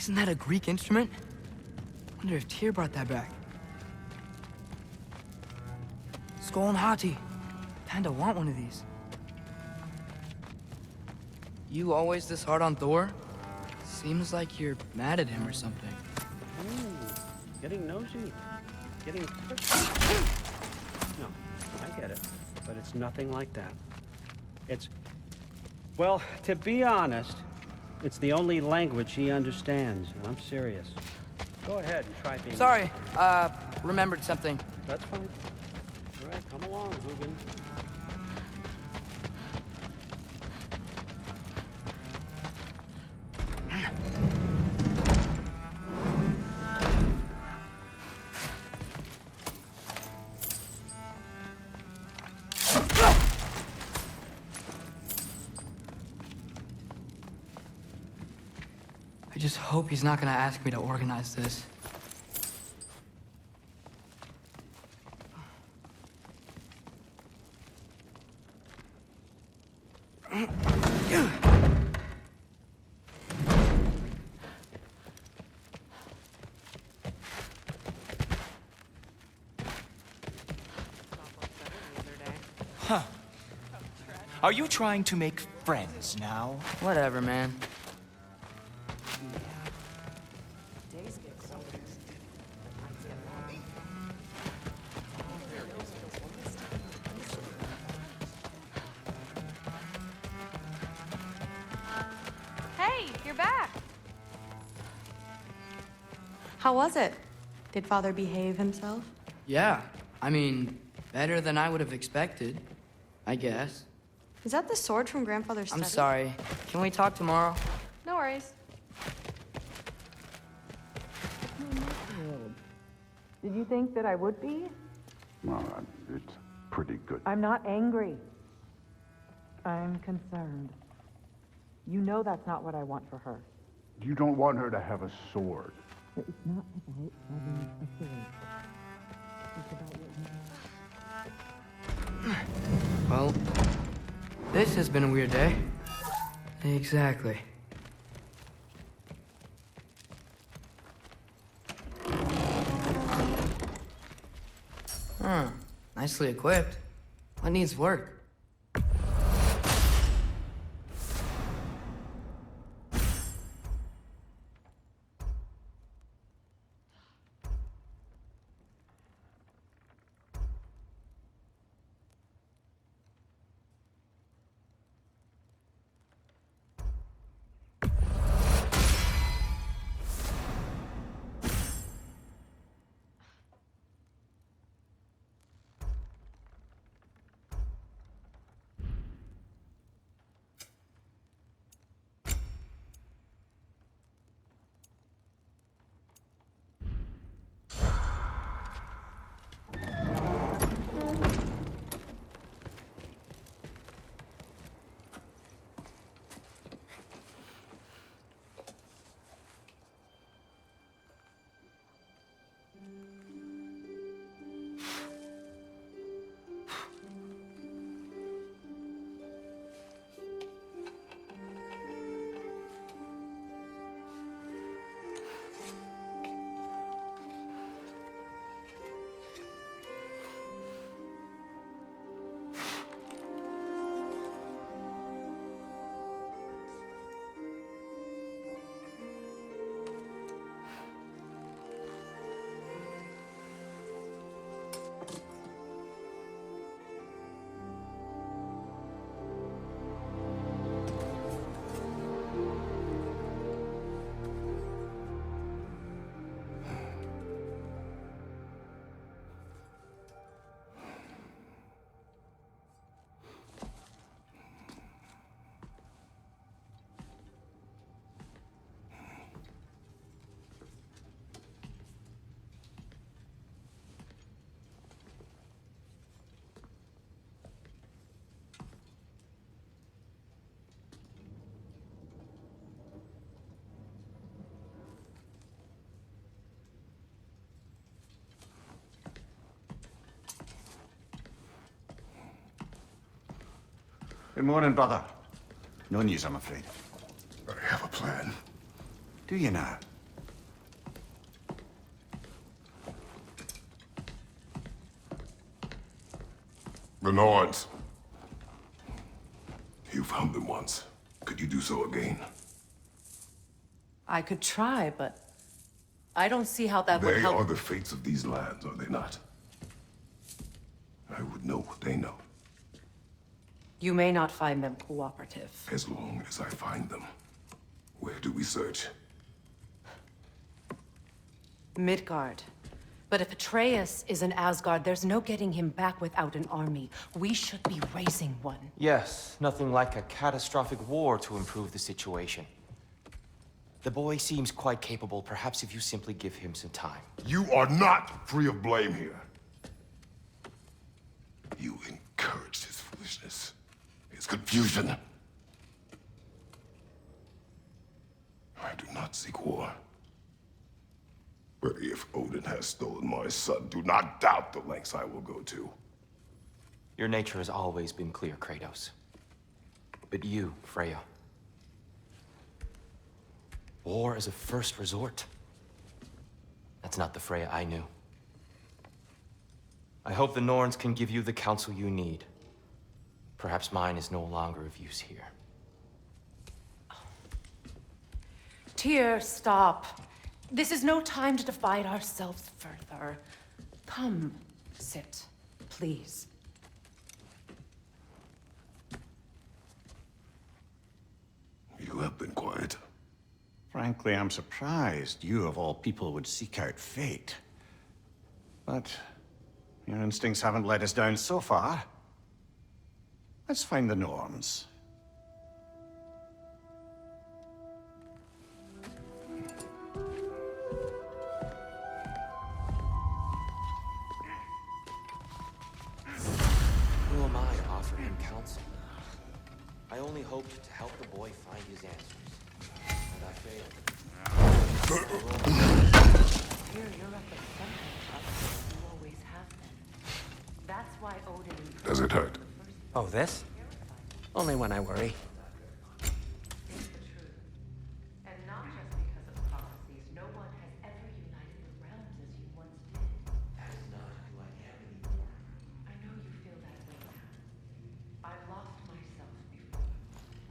Isn't that a Greek instrument? Wonder if Tyr brought that back. Skull and Hati. Kinda want one of these. You always this hard on Thor? Seems like you're mad at him or something. Getting nosy. Getting... No, I get it. But it's nothing like that. It's... Well, to be honest, it's the only language he understands, and I'm serious. Go ahead and try being... Sorry, remembered something. That's fine. All right, come along, Hugin. I just hope he's not gonna ask me to organize this. Huh. Are you trying to make friends now? Whatever, man. Hey, you're back. How was it? Did Father behave himself? Yeah, I mean, better than I would have expected, I guess. Is that the sword from Grandfather's study? I'm sorry. Can we talk tomorrow? No worries. Did you think that I would be? Well, it's pretty good. I'm not angry. I'm concerned. You know that's not what I want for her. You don't want her to have a sword. It's not about having a sword. It's about what... Well, this has been a weird day. Exactly. Huh. Nicely equipped. What needs work? Good morning, brother. No news, I'm afraid. I have a plan. Do you now? The Norns. You found them once. Could you do so again? I could try, but I don't see how that would They help. are the fates of these lands, are they not? I would know what they know, You may not find them cooperative. as long as I find them. Where do we search? Midgard. But if Atreus is in Asgard, there's no getting him back without an army. We should be raising one. Yes, nothing like a catastrophic war to improve the situation. The boy seems quite capable. Perhaps if you simply give him some time. You are not free of blame here. You encouraged his foolishness, his confusion. I do not seek war. But if Odin has stolen my son, do not doubt the lengths I will go to. Your nature has always been clear, Kratos. But you, Freya. War is a first resort. That's not the Freya I knew. I hope the Norns can give you the counsel you need. Perhaps mine is no longer of use here. Tyr, stop. This is no time to divide ourselves further. Come, sit, please. You have been quiet. Frankly, I'm surprised you, of all people, would seek out fate. But your instincts haven't let us down so far. Let's find the Norns. Who am I to offer him counsel? I only hoped to help the boy find his answers. And I failed. Tyr, you're at the center of it. You always have been. That's why Odin... Does it hurt? Oh, this? Only when I worry. It's the truth. And not just because of prophecies. No one has ever united the realms as you once did. That is not who I am anymore. I know you feel that way now. I lost myself before.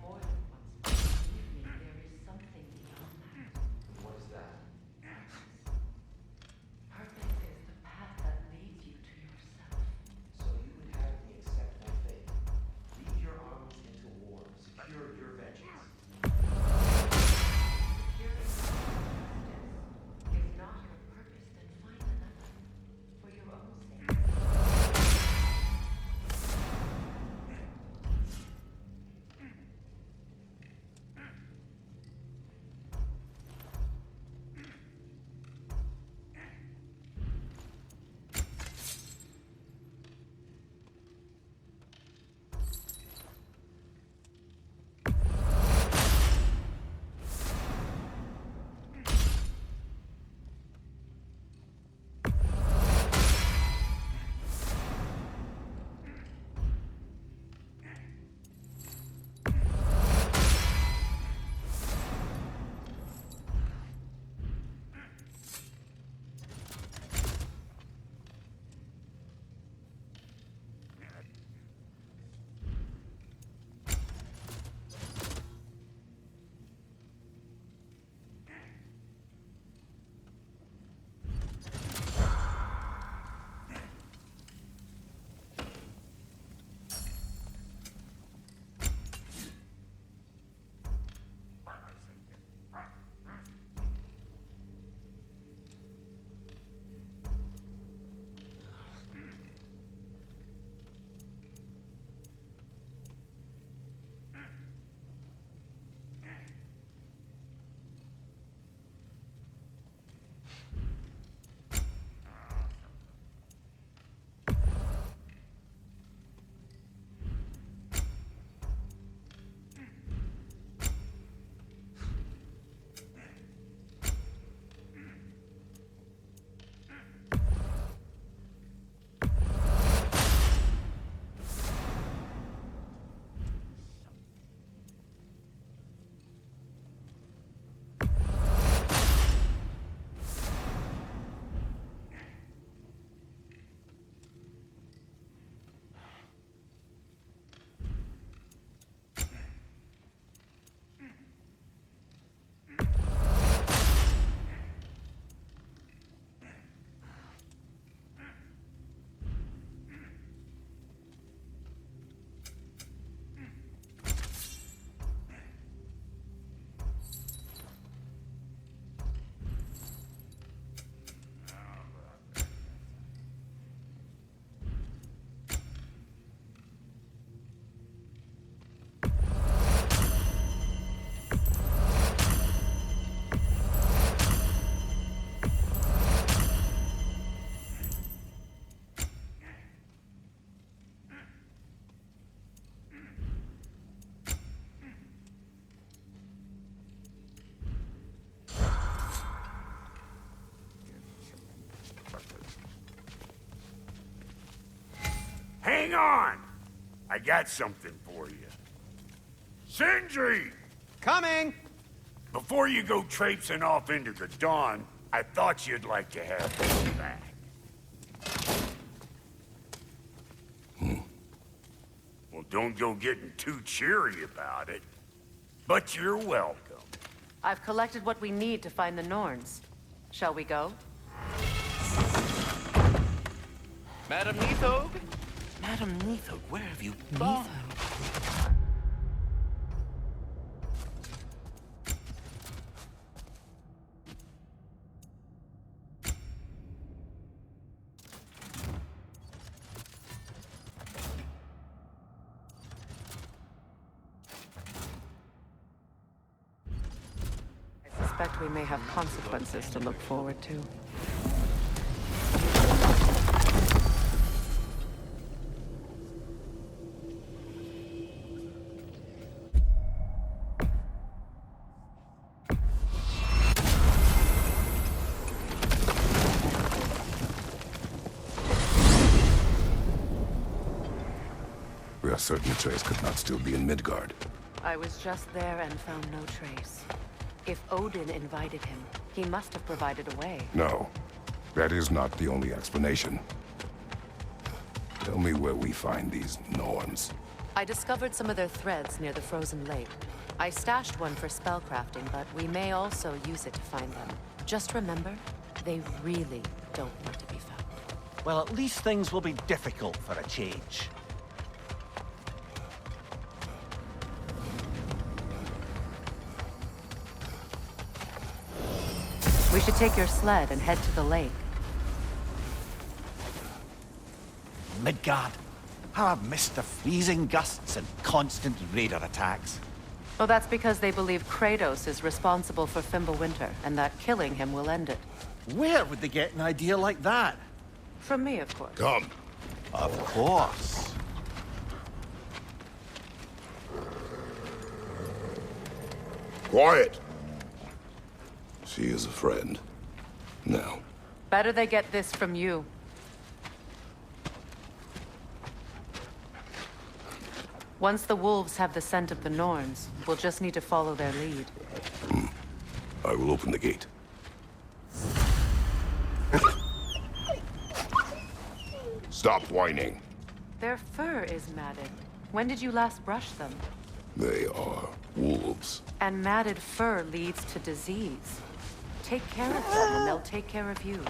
More than once. But believe me, there is something beyond that. What is that? Purpose is the path that leads you to yourself. So you would have me accept my fate. Lead your armies into war, Hang on! I got something for you. Sindri! Coming! Before you go traipsing off into the dawn, I thought you'd like to have this back. Well, don't go getting too cheery about it. But you're welcome. I've collected what we need to find the Norns. Shall we go? Madam Neathog? Madam Neathog, where have you gone? I suspect we may have consequences to look forward to. We are certain Atreus could not still be in Midgard. I was just there and found no trace. If Odin invited him, he must have provided a way. No, that is not the only explanation. Tell me where we find these Norns. I discovered some of their threads near the frozen lake. I stashed one for spellcrafting, but we may also use it to find them. Just remember, they really don't want to be found. Well, at least things will be difficult for a change. We should take your sled and head to the lake. Midgard. How I've missed the freezing gusts and constant raider attacks. Well, that's because they believe Kratos is responsible for Fimbulwinter, and that killing him will end it. Where would they get an idea like that? From me, of course. Come. Of course. Quiet! She is a friend. Now. Better they get this from you. Once the wolves have the scent of the Norns, we'll just need to follow their lead. I will open the gate. Stop whining. Their fur is matted. When did you last brush them? They are wolves. And matted fur leads to disease. Take care of them, and they'll take care of you.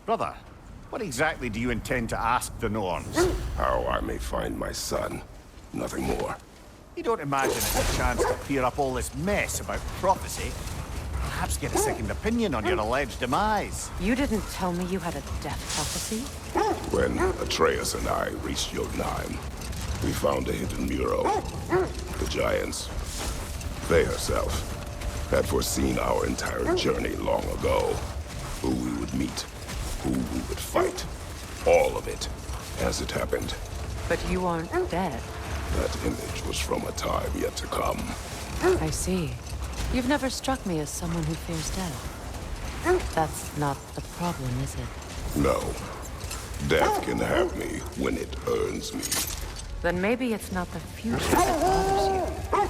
Brother, what exactly do you intend to ask the Norns? How I may find my son. Nothing more. You don't imagine it's a chance to clear up all this mess about prophecy? Perhaps get a second opinion on your alleged demise. You didn't tell me you had a death prophecy? When Atreus and I reached Jotunheim, we found a hidden mural. The giants, they herself, had foreseen our entire journey long ago. Who we would meet, who we would fight. All of it, as it happened. But you aren't dead. That image was from a time yet to come. I see. You've never struck me as someone who fears death. That's not the problem, is it? No. Death can have me when it earns me. Then maybe it's not the future that bothers you.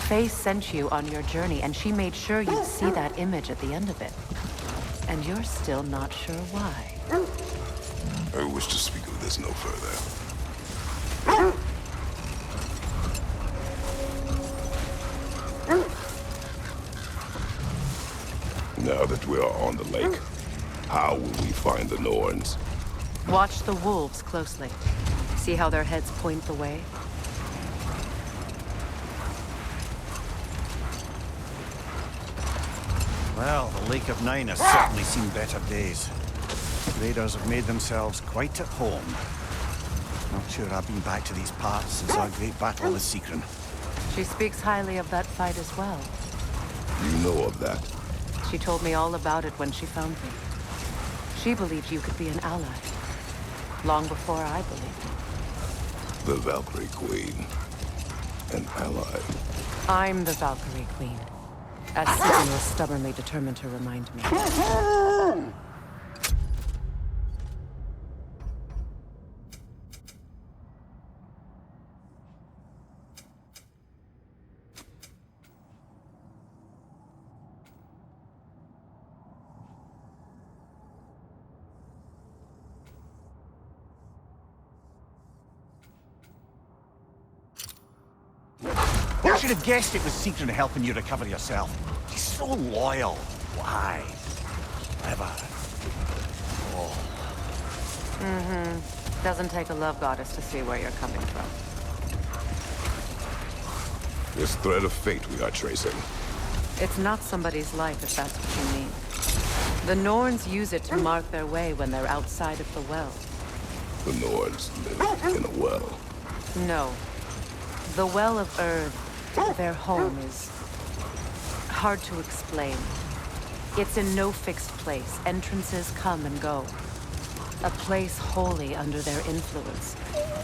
Faye sent you on your journey, and she made sure you'd see that image at the end of it. And you're still not sure why. I wish to speak of this no further. Now that we are on the lake, how will we find the Norns? Watch the wolves closely. See how their heads point the way? Well, the Lake of Nine has certainly seen better days. Raiders have made themselves quite at home. Not sure I've been back to these parts since our great battle with Seekron. She speaks highly of that fight as well. You know of that? She told me all about it when she found me. She believed you could be an ally. Long before I believed it. The Valkyrie Queen. An ally. I'm the Valkyrie Queen. as Susan was stubbornly determined to remind me. I should have guessed it was Sigrun helping you recover yourself. She's so loyal, wise, clever. Oh. Mm-hmm. Doesn't take a love goddess to see where you're coming from. This thread of fate we are tracing. It's not somebody's life, if that's what you mean. The Norns use it to mark their way when they're outside of the well. The Nords live in a well. No. The Well of Earth, their home, is hard to explain. It's in no fixed place. Entrances come and go. A place wholly under their influence,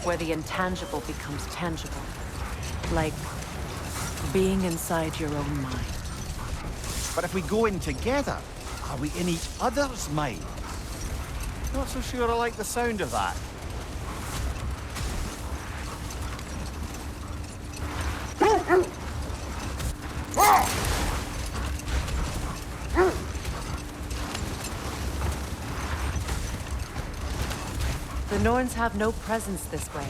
where the intangible becomes tangible. Like being inside your own mind. But if we go in together, are we in each other's mind? Not so sure I like the sound of that. The Norns have no presence this way.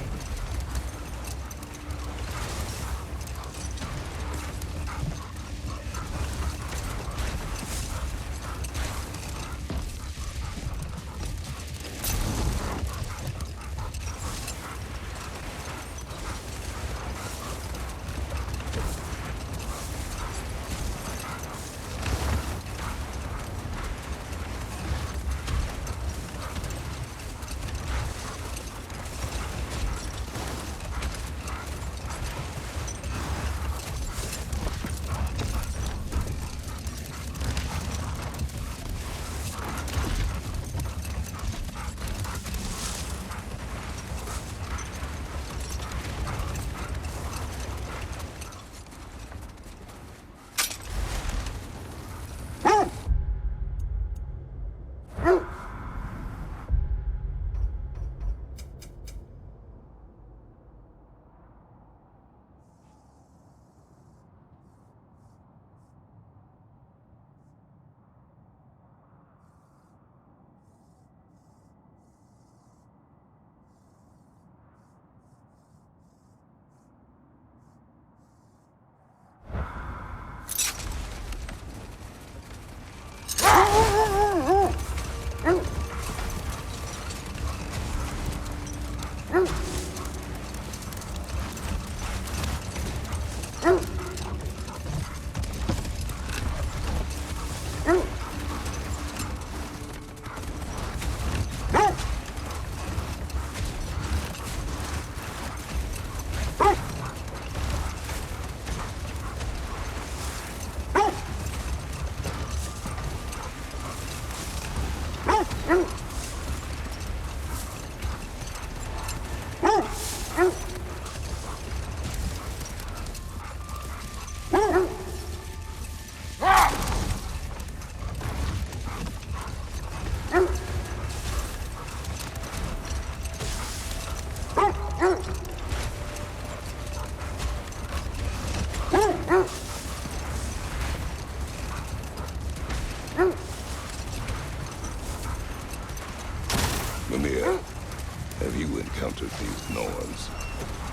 Have you encountered these Norns?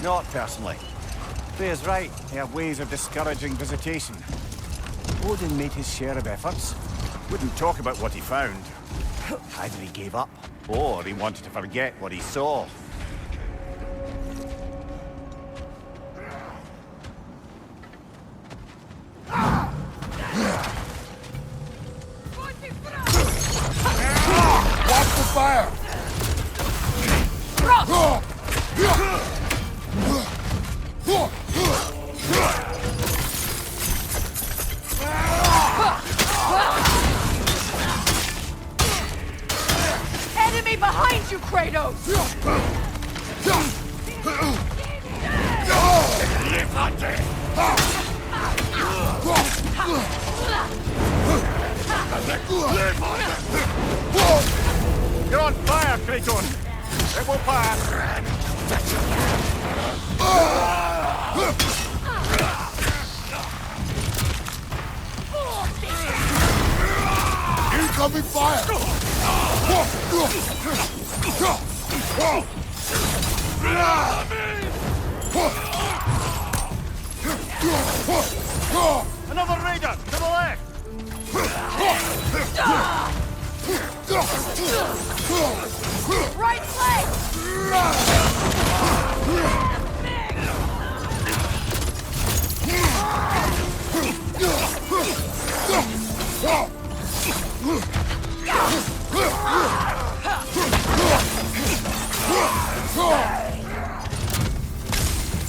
Not personally. Freya's right. They have ways of discouraging visitation. Odin made his share of efforts. Wouldn't talk about what he found. Either he gave up, or he wanted to forget what he saw. Watch the fire! Enemy behind you, Kratos! You're on fire, Kratos! It will pass! Incoming fire! Another raider! To the left! Right flank!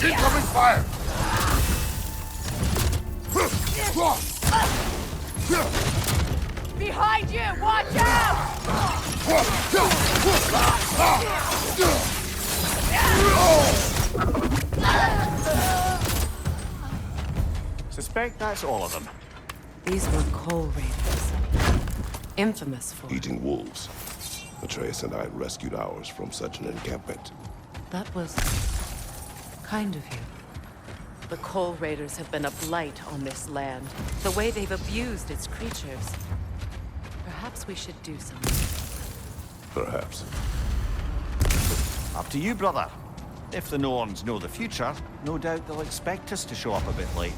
Incoming fire! Behind you! Watch out! Suspect that's all of them. These were coal raiders. Infamous for... Eating wolves. Atreus and I rescued ours from such an encampment. That was... kind of you. The coal raiders have been a blight on this land. The way they've abused its creatures. Perhaps we should do something. Perhaps. Up to you, brother. If the Norns know the future, no doubt they'll expect us to show up a bit later.